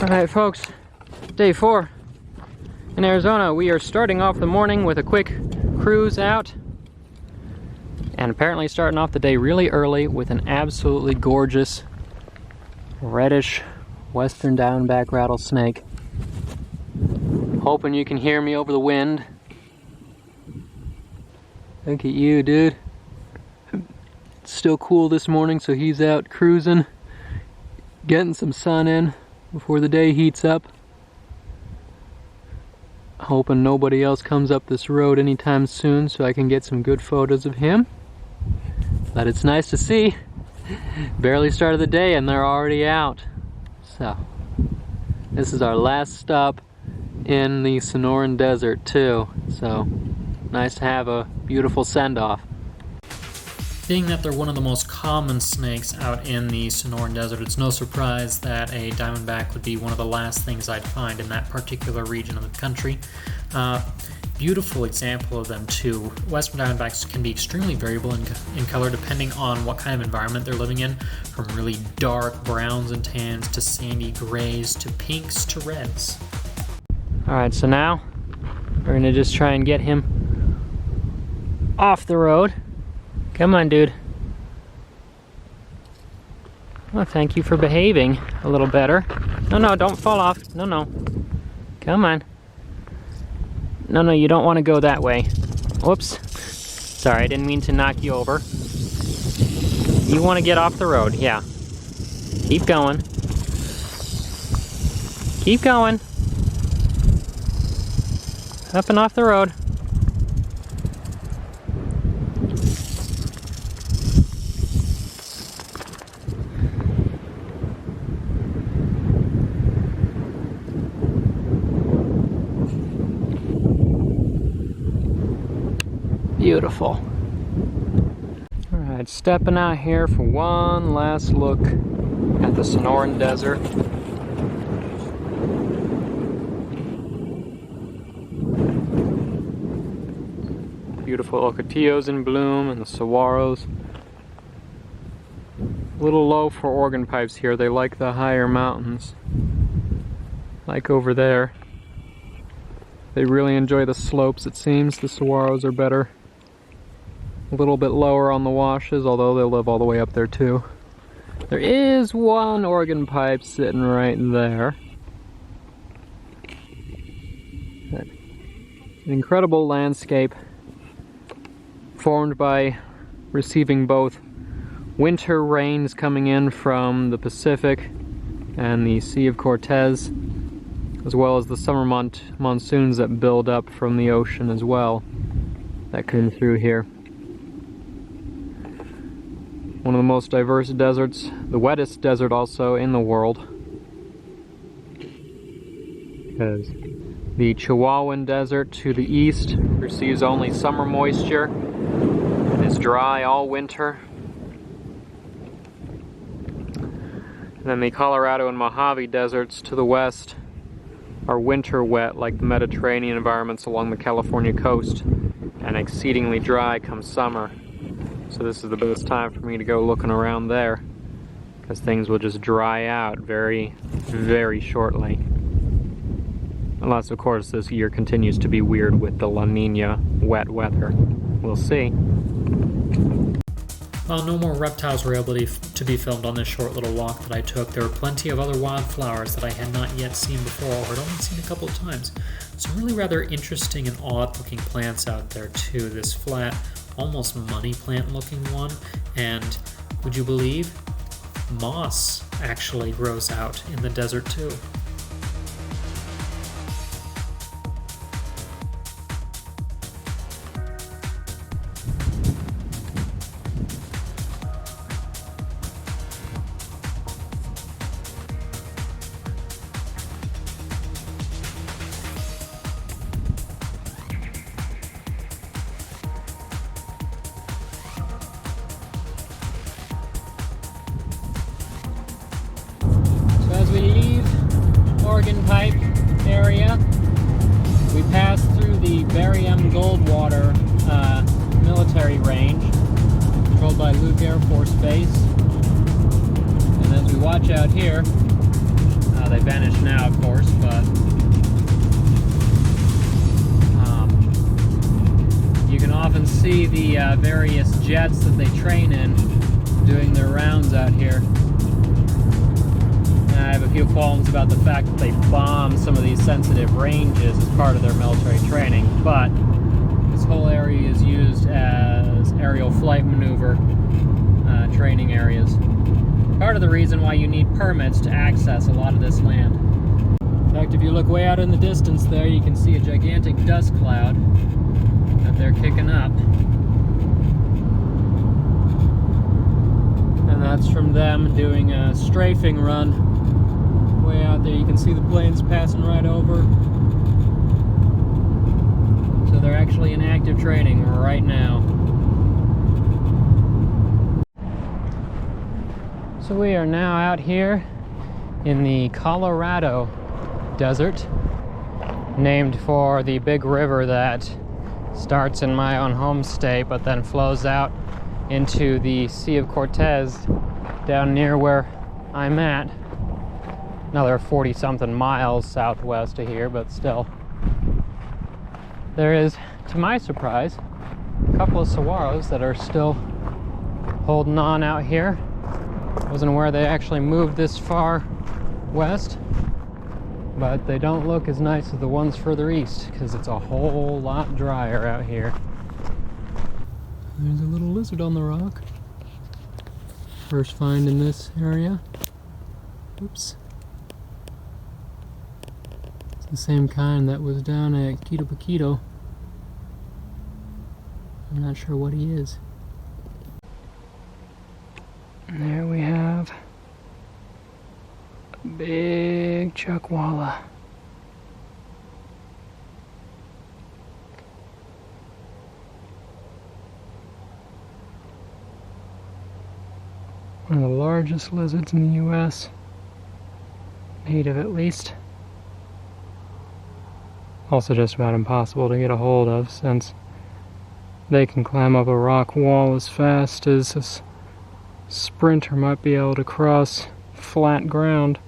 Alright folks, day 4 in Arizona. We are starting off the morning with a quick cruise out, and apparently starting off the day really early with an absolutely gorgeous reddish western diamondback rattlesnake. Hoping you can hear me over the wind. Look at you, dude. It's still cool this morning, so he's out cruising, getting some sun in before the day heats up. Hoping nobody else comes up this road anytime soon so I can get some good photos of him. But it's nice to see. Barely started the day and they're already out. So, this is our last stop in the Sonoran Desert too. So, nice to have a beautiful send-off. Being that they're one of the most common snakes out in the Sonoran Desert, it's no surprise that a diamondback would be one of the last things I'd find in that particular region of the country. Beautiful example of them too. Western diamondbacks can be extremely variable in color depending on what kind of environment they're living in, from really dark browns and tans to sandy grays to pinks to reds. Alright, so now we're gonna just try and get him off the road. Come on, dude. Well, thank you for behaving a little better. No, don't fall off. No. Come on. No, you don't want to go that way. Whoops. Sorry, I didn't mean to knock you over. You want to get off the road, yeah. Keep going. Keep going. Up and off the road. Beautiful. Alright, stepping out here for one last look at the Sonoran Desert. Beautiful ocotillos in bloom and the saguaros. A little low for organ pipes here. They like the higher mountains. Like over there. They really enjoy the slopes, it seems. The saguaros are better. A little bit lower on the washes, although they'll live all the way up there too. There is one organ pipe sitting right there. An incredible landscape formed by receiving both winter rains coming in from the Pacific and the Sea of Cortez, as well as the summer monsoons that build up from the ocean as well, that come through here. One of the most diverse deserts, the wettest desert also in the world, because the Chihuahuan Desert to the east receives only summer moisture and is dry all winter. And then the Colorado and Mojave deserts to the west are winter wet like the Mediterranean environments along the California coast, and exceedingly dry come summer. So this is the best time for me to go looking around there, because things will just dry out very, very shortly. Unless, of course, this year continues to be weird with the La Nina wet weather. We'll see. While no more reptiles were able to be filmed on this short little walk that I took, there were plenty of other wildflowers that I had not yet seen before or had only seen a couple of times. Some really rather interesting and odd-looking plants out there too. This flat, almost money plant looking one, and would you believe, moss actually grows out in the desert too. As we leave Organ Pipe area, we pass through the Barium Goldwater military range, controlled by Luke Air Force Base. And as we watch out here, They vanished now, of course, but you can often see the various jets that they train in doing their rounds out here. And I have a few qualms about the fact that they bomb some of these sensitive ranges as part of their military training, but this whole area is used as aerial flight maneuver training areas. Part of the reason why you need permits to access a lot of this land. In fact, if you look way out in the distance there, you can see a gigantic dust cloud that they're kicking up. And that's from them doing a strafing run way out there. You can see the planes passing right over. So they're actually in active training right now. So we are now out here in the Colorado Desert, named for the big river that starts in my own home state but then flows out into the Sea of Cortez down near where I'm at. Now they're 40-something miles southwest of here, but still. There is, to my surprise, a couple of saguaros that are still holding on out here. Wasn't aware they actually moved this far west, but they don't look as nice as the ones further east because it's a whole lot drier out here. There's a little lizard on the rock. First find in this area. Oops. It's the same kind that was down at Quito Paquito. I'm not sure what he is. And there we have a big chuckwalla. One of the largest lizards in the US, native at least. Also just about impossible to get a hold of since they can climb up a rock wall as fast as a sprinter might be able to cross flat ground.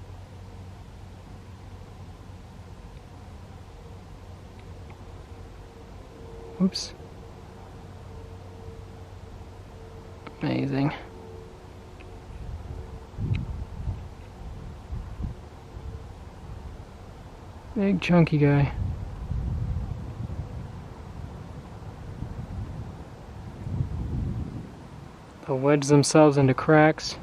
Oops. Amazing. Big chunky guy. They'll wedge themselves into cracks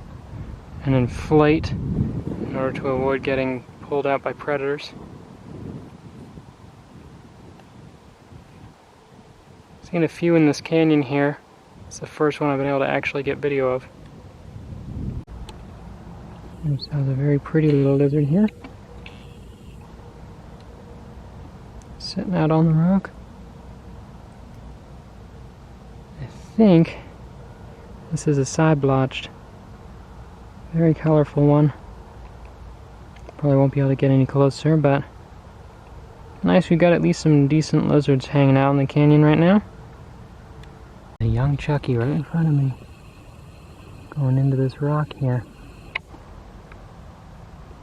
and inflate in order to avoid getting pulled out by predators. Seen a few in this canyon here. It's the first one I've been able to actually get video of. There's a very pretty little lizard here. Sitting out on the rock. I think this is a side-blotched. Very colorful one. Probably won't be able to get any closer, but nice, we've got at least some decent lizards hanging out in the canyon right now. A young Chucky right in front of me. Going into this rock here.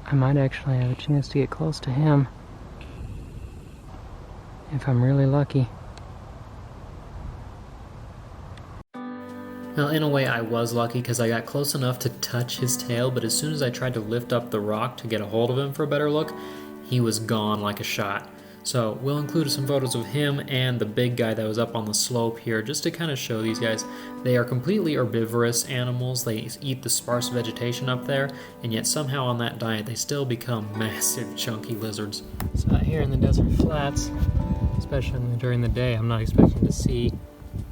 I might actually have a chance to get close to him. If I'm really lucky. Well, in a way I was lucky because I got close enough to touch his tail, but as soon as I tried to lift up the rock to get a hold of him for a better look, he was gone like a shot. So we'll include some photos of him and the big guy that was up on the slope here just to kind of show these guys. They are completely herbivorous animals. They eat the sparse vegetation up there, and yet somehow on that diet they still become massive chunky lizards. So out here in the desert flats, especially during the day, I'm not expecting to see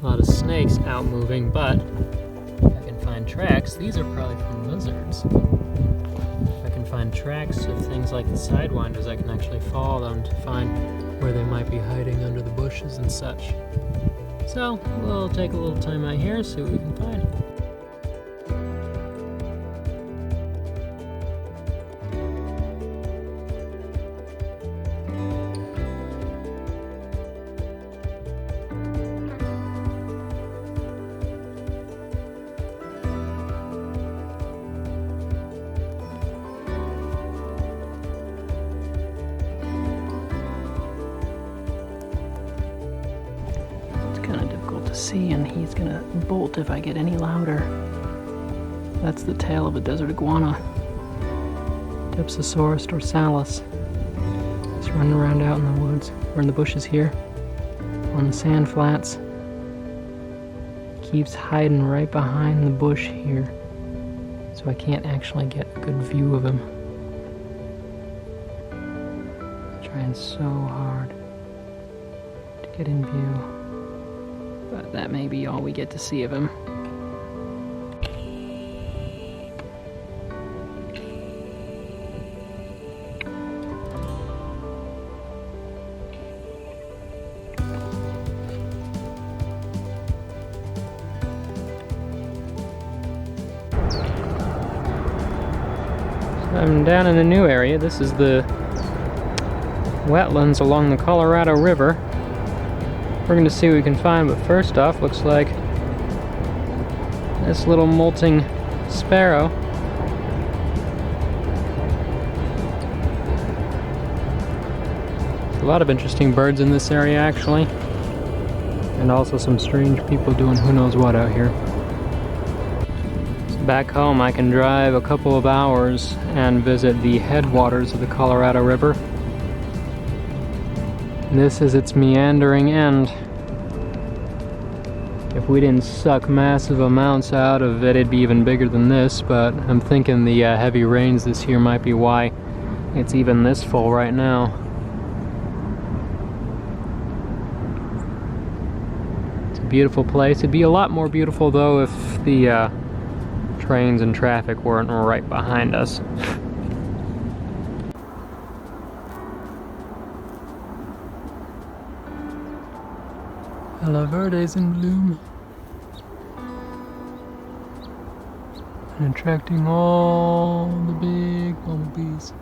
a lot of snakes out moving, but if I can find tracks, these are probably from lizards. If I can find tracks of things like the sidewinders, I can actually follow them to find where they might be hiding under the bushes and such. So we'll take a little time out here and see what we can find. see, and he's gonna bolt if I get any louder. That's the tail of a desert iguana. Dipsosaurus dorsalis. He's running around out in the woods, or in the bushes here, on the sand flats. Keeps hiding right behind the bush here, so I can't actually get a good view of him. Trying so hard to get in view, but that may be all we get to see of him. I'm down in a new area. This is the wetlands along the Colorado River. We're going to see what we can find, but first off, looks like this little molting sparrow. There's a lot of interesting birds in this area, actually, and also some strange people doing who knows what out here. Back home, I can drive a couple of hours and visit the headwaters of the Colorado River. This is its meandering end. If we didn't suck massive amounts out of it, it'd be even bigger than this, but I'm thinking the heavy rains this year might be why it's even this full right now. It's a beautiful place. It'd be a lot more beautiful, though, if the trains and traffic weren't right behind us. La Verde's in bloom and attracting all the big bumblebees.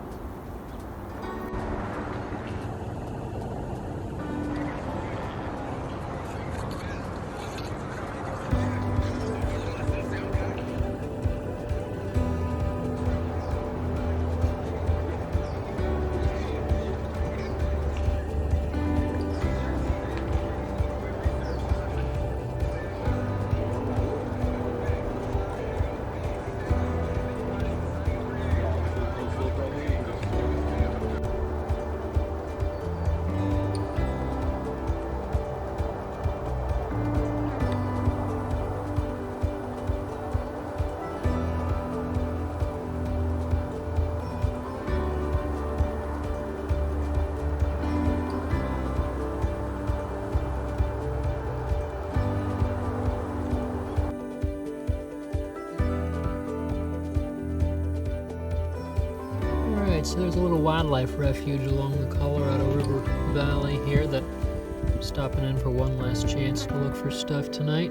So there's a little wildlife refuge along the Colorado River Valley here that I'm stopping in for one last chance to look for stuff tonight.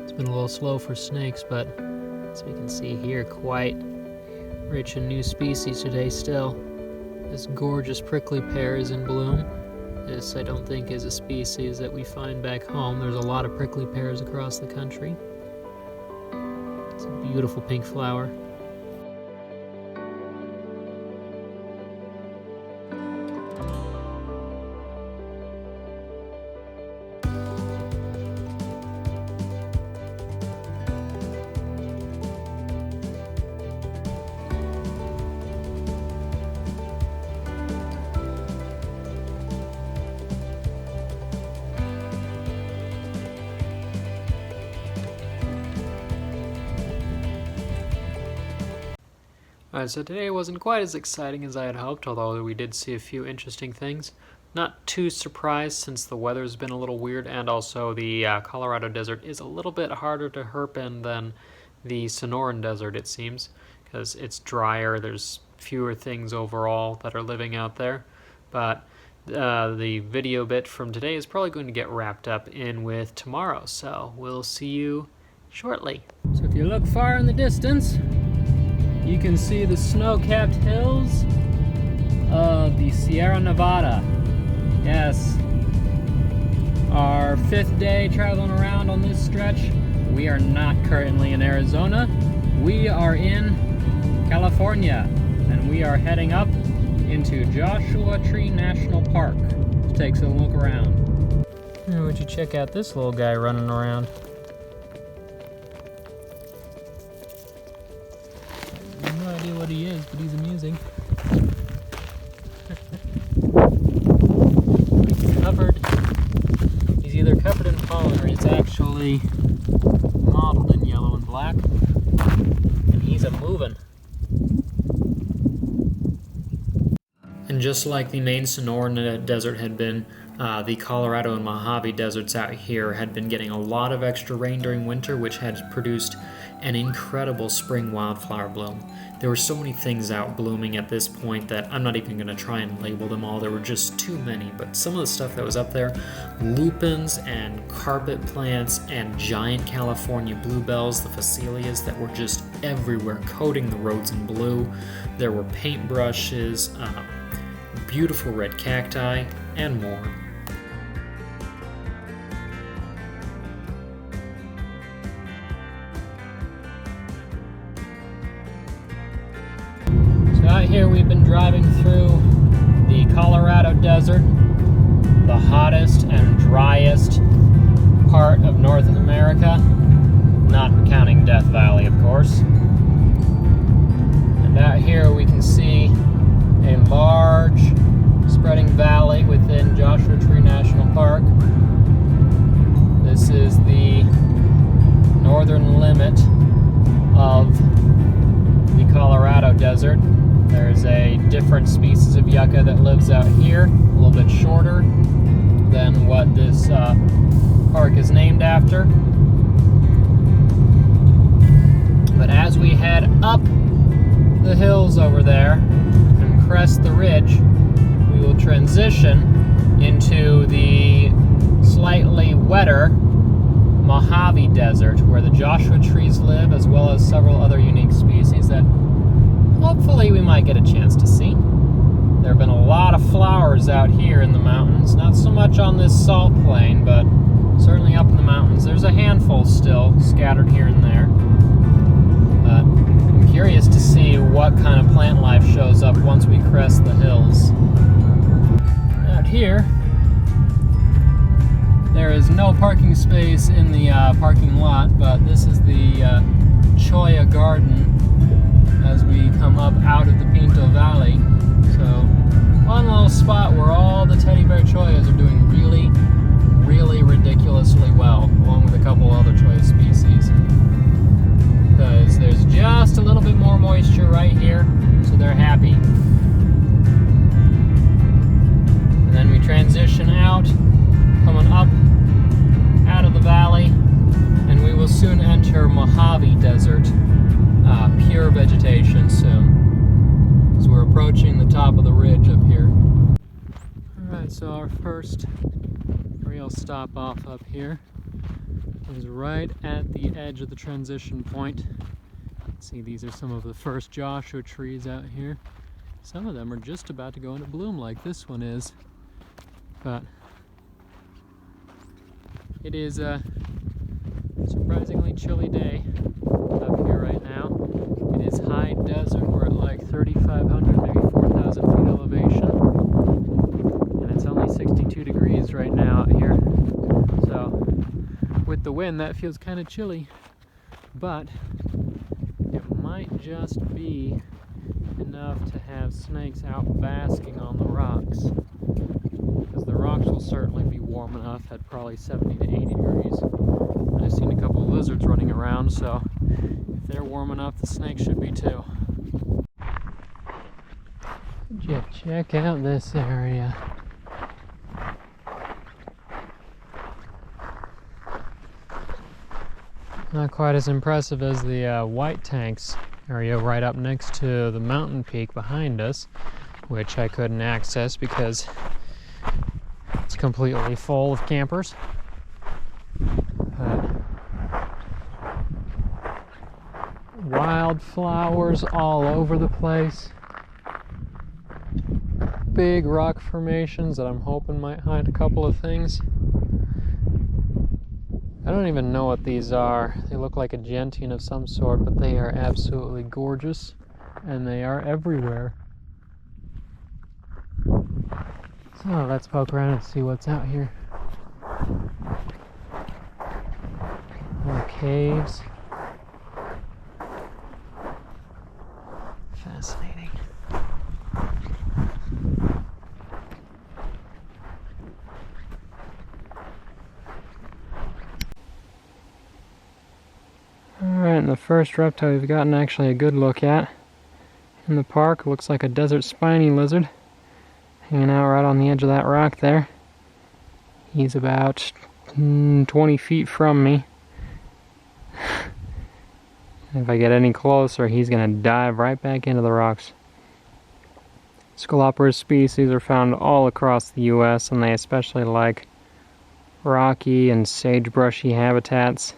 It's been a little slow for snakes, but as we can see here, quite rich in new species today still. This gorgeous prickly pear is in bloom. This I don't think is a species that we find back home. There's a lot of prickly pears across the country. It's a beautiful pink flower. Alright, so today wasn't quite as exciting as I had hoped, although we did see a few interesting things. Not too surprised since the weather's been a little weird, and also the Colorado Desert is a little bit harder to herp in than the Sonoran Desert, it seems, because it's drier, there's fewer things overall that are living out there. But the video bit from today is probably going to get wrapped up in with tomorrow, so we'll see you shortly. So if you look far in the distance, you can see the snow-capped hills of the Sierra Nevada. Yes, our 5th day traveling around on this stretch. We are not currently in Arizona. We are in California, and we are heading up into Joshua Tree National Park to take a look around. We're don't you check out this little guy running around? I have no idea what he is, but he's amusing. He's either covered in pollen or he's actually mottled in yellow and black. And he's a-moving. And just like the main Sonora Desert had been, the Colorado and Mojave deserts out here had been getting a lot of extra rain during winter, which had produced an incredible spring wildflower bloom. There were so many things out blooming at this point that I'm not even going to try and label them all. There were just too many, but some of the stuff that was up there, lupins and carpet plants and giant California bluebells, the phacelias that were just everywhere, coating the roads in blue. There were paintbrushes, beautiful red cacti, and more. So out here we've been driving through the Colorado Desert, the hottest and driest part of North America, not counting Death Valley, of course. And out here we can see a large spreading valley within Joshua Tree National Park. This is the northern limit of the Colorado Desert. There's a different species of yucca that lives out here, a little bit shorter than what this park is named after. But as we head up the hills over there and crest the ridge, we will transition into the slightly wetter Mojave Desert, where the Joshua trees live, as well as several other unique species that hopefully we might get a chance to see. There have been a lot of flowers out here in the mountains, not so much on this salt plain, but certainly up in the mountains. There's a handful still scattered here and there. But I'm curious to see what kind of plant life shows up once we crest the hills. Out here, there is no parking space in the parking lot, but this is the Cholla Garden as we come up out of the Pinto Valley. So, one little spot where all the teddy bear Chollas are doing really, really ridiculously well, along with a couple other Cholla species. Because there's just a little bit more moisture right here, so they're happy. And then we transition out, coming up out of the valley, and we will soon enter Mojave Desert, pure vegetation soon, as we're approaching the top of the ridge up here. Alright, so our first real stop off up here is right at the edge of the transition point. See, these are some of the first Joshua trees out here. Some of them are just about to go into bloom like this one is, but it is a surprisingly chilly day up here right now. It is high desert. We're at like 3,500, maybe 4,000 feet elevation, and it's only 62 degrees right now out here. So with the wind, that feels kind of chilly, but it might just be enough to have snakes out basking on the rocks, because the rocks will certainly be warm enough at probably 70 to 80 degrees. I've seen a couple of lizards running around, so if they're warm enough, the snakes should be too. Just check out this area. Not quite as impressive as the White Tanks area right up next to the mountain peak behind us, which I couldn't access because it's completely full of campers. Wildflowers all over the place. Big rock formations that I'm hoping might hide a couple of things. I don't even know what these are. They look like a gentian of some sort, but they are absolutely gorgeous, and they are everywhere. So let's poke around and see what's out here. caves. Fascinating. Alright, and the first reptile we've gotten actually a good look at in the park looks like a desert spiny lizard hanging out right on the edge of that rock there. He's about 20 feet from me. If I get any closer, he's going to dive right back into the rocks. Scolopus species are found all across the U.S. and they especially like rocky and sagebrushy habitats.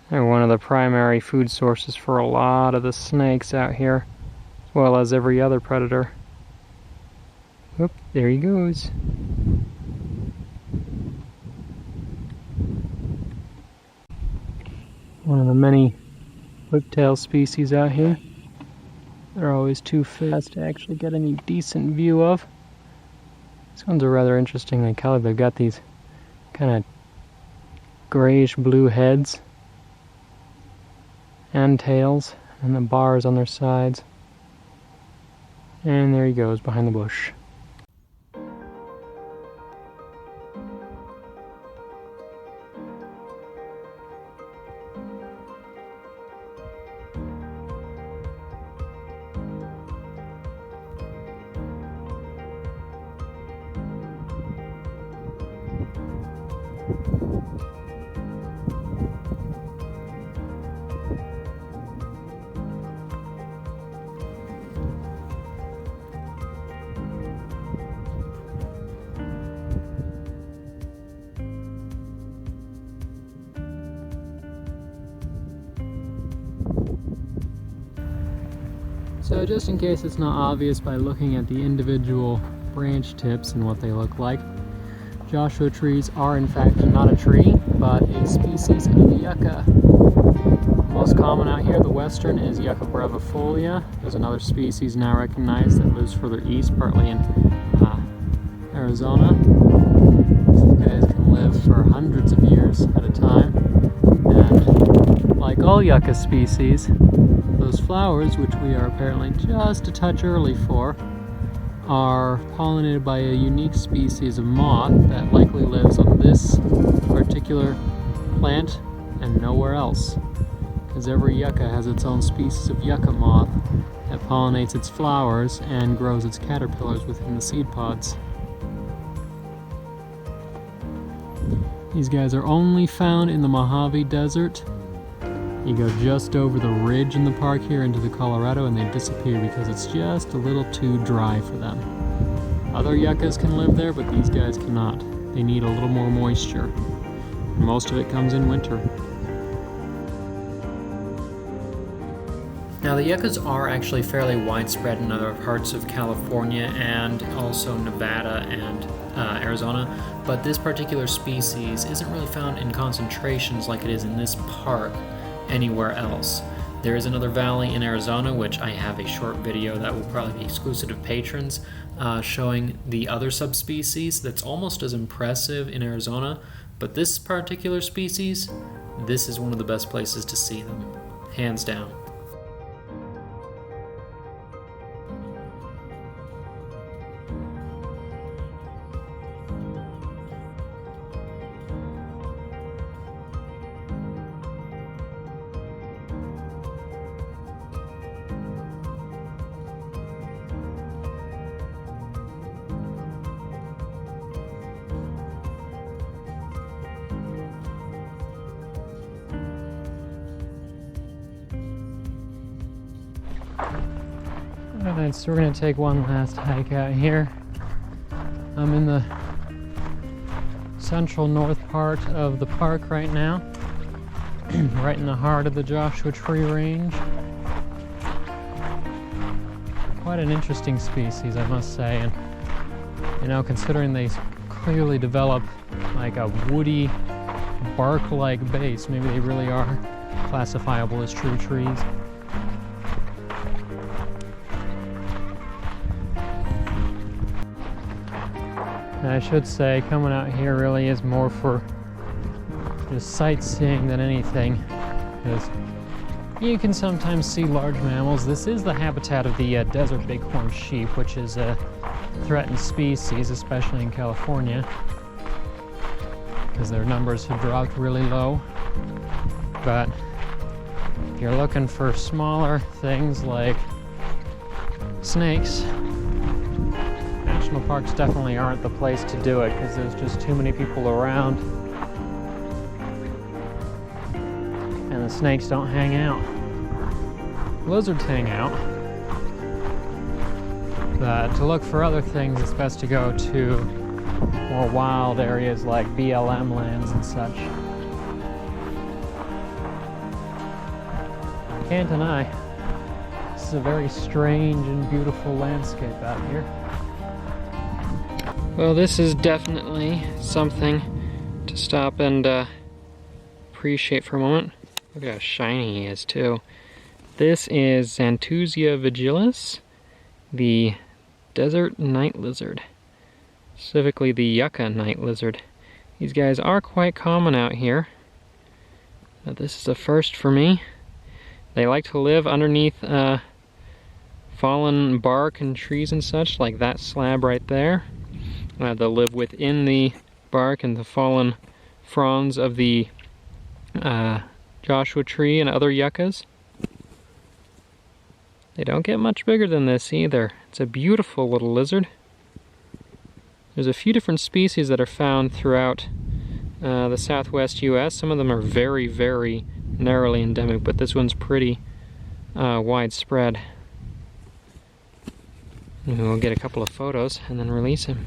They're one of the primary food sources for a lot of the snakes out here, as well as every other predator. Whoop, there he goes. One of the many whiptail species out here. They're always too fast to actually get any decent view of. These ones are rather interestingly colored. They've got these kind of grayish blue heads and tails, and the bars on their sides. And there he goes behind the bush. So just in case it's not obvious by looking at the individual branch tips and what they look like, Joshua trees are in fact not a tree, but a species of yucca. Most common out here, the western, is Yucca brevifolia. There's another species now recognized that lives further east, partly in Arizona. These guys can live for hundreds of years at a time. And like all yucca species, those flowers, which we are apparently just a touch early for, are pollinated by a unique species of moth that likely lives on this particular plant and nowhere else. Because every yucca has its own species of yucca moth that pollinates its flowers and grows its caterpillars within the seed pods. These guys are only found in the Mojave Desert. You go just over the ridge in the park here into the Colorado and they disappear because it's just a little too dry for them. Other yuccas can live there, but these guys cannot. They need a little more moisture. And most of it comes in winter. Now the yuccas are actually fairly widespread in other parts of California and also Nevada and Arizona, but this particular species isn't really found in concentrations like it is in this park anywhere else. There is another valley in Arizona, which I have a short video that will probably be exclusive to patrons, showing the other subspecies that's almost as impressive in Arizona, but this particular species, this is one of the best places to see them, hands down. Alright, so we're going to take one last hike out here. I'm in the central north part of the park right now, right in the heart of the Joshua Tree Range. Quite an interesting species, I must say, and you know, considering they clearly develop like a woody, bark-like base, maybe they really are classifiable as true trees. And I should say, coming out here really is more for just sightseeing than anything, because you can sometimes see large mammals. This is the habitat of the desert bighorn sheep, which is a threatened species, especially in California, because their numbers have dropped really low. But if you're looking for smaller things like snakes, national parks definitely aren't the place to do it, because there's just too many people around and the snakes don't hang out. Lizards hang out, but to look for other things it's best to go to more wild areas like BLM lands and such. Can't deny, this is a very strange and beautiful landscape out here. Well, this is definitely something to stop and appreciate for a moment. Look at how shiny he is too. This is Xanthusia vigilis, the desert night lizard. Specifically the yucca night lizard. These guys are quite common out here. Now, this is a first for me. They like to live underneath fallen bark and trees and such, like that slab right there. They'll live within the bark and the fallen fronds of the Joshua tree and other yuccas. They don't get much bigger than this either. It's a beautiful little lizard. There's a few different species that are found throughout the southwest US. Some of them are very, very narrowly endemic, but this one's pretty widespread. And we'll get a couple of photos and then release him.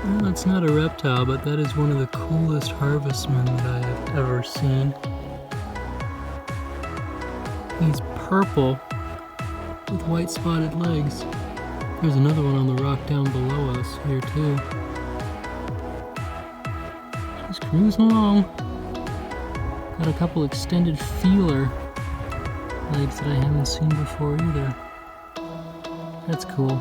Well, it's not a reptile, but that is one of the coolest harvestmen that I have ever seen. He's purple with white spotted legs. There's another one on the rock down below us here too. Just cruising along. Got a couple extended feeler legs that I haven't seen before either. That's cool.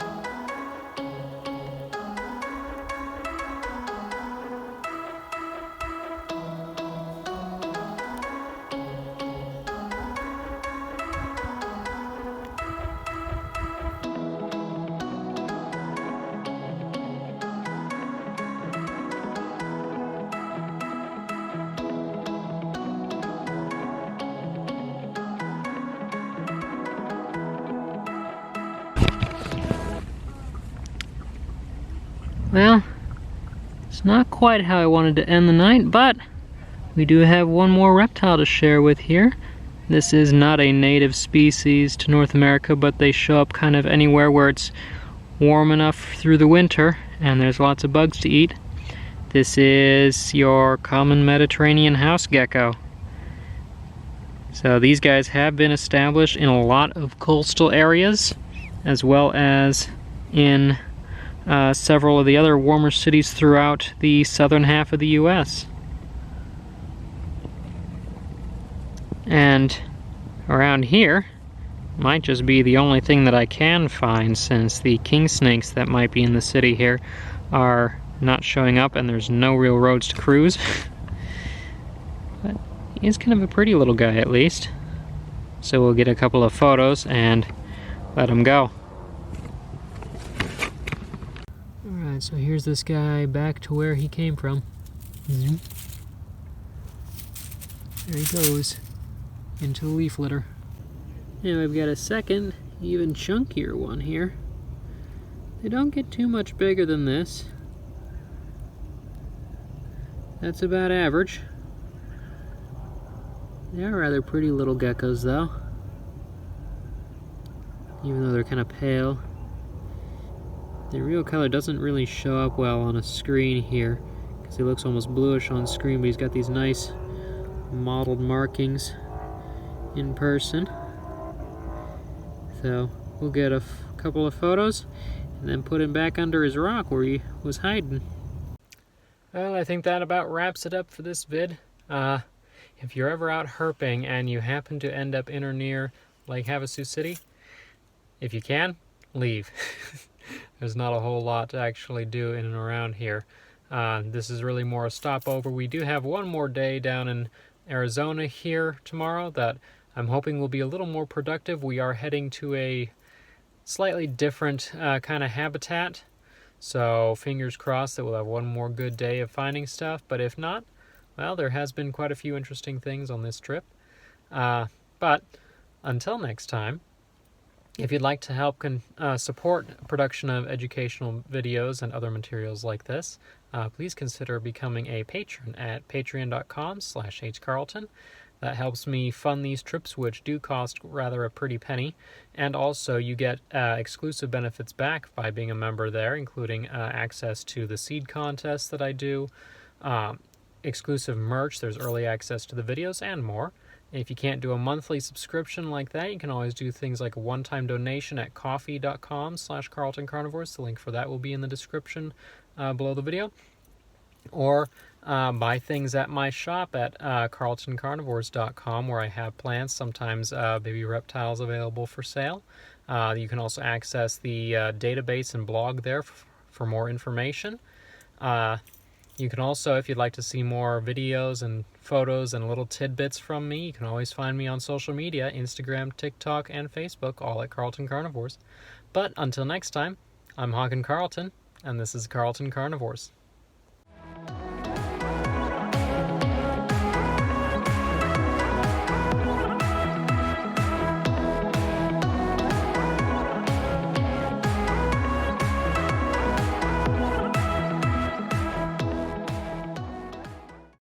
Well, it's not quite how I wanted to end the night, but we do have one more reptile to share with here. This is not a native species to North America, but they show up kind of anywhere where it's warm enough through the winter and there's lots of bugs to eat. This is your common Mediterranean house gecko. So these guys have been established in a lot of coastal areas, as well as in several of the other warmer cities throughout the southern half of the US. And around here might just be the only thing that I can find, since the king snakes that might be in the city here are not showing up and there's no real roads to cruise. But he's kind of a pretty little guy at least. So we'll get a couple of photos and let him go. Alright, so here's this guy back to where he came from. There he goes, into the leaf litter. And we've got a second, even chunkier one here. They don't get too much bigger than this. That's about average. They are rather pretty little geckos though. Even though they're kind of pale. The real color doesn't really show up well on a screen here, because he looks almost bluish on screen, but he's got these nice mottled markings in person. So we'll get a couple of photos and then put him back under his rock where he was hiding. Well, I think that about wraps it up for this vid. If you're ever out herping and you happen to end up in or near Lake Havasu City, if you can, leave. There's not a whole lot to actually do in and around here. This is really more a stopover. We do have one more day down in Arizona here tomorrow that I'm hoping will be a little more productive. We are heading to a slightly different kind of habitat, so fingers crossed that we'll have one more good day of finding stuff, but if not, well, there has been quite a few interesting things on this trip. But until next time, if you'd like to help support production of educational videos and other materials like this, please consider becoming a patron at patreon.com/hcarlton. That helps me fund these trips, which do cost rather a pretty penny, and also you get exclusive benefits back by being a member there, including access to the seed contest that I do, exclusive merch, there's early access to the videos, and more. If you can't do a monthly subscription like that, you can always do things like a one-time donation at coffee.com/CarltonCarnivores. The link for that will be in the description below the video. Or buy things at my shop at CarltonCarnivores.com, where I have plants, sometimes baby reptiles available for sale. You can also access the database and blog there for more information. You can also, if you'd like to see more videos and photos and little tidbits from me, you can always find me on social media, Instagram, TikTok, and Facebook, all at Carlton Carnivores. But until next time, I'm Hagen Carlton, and this is Carlton Carnivores.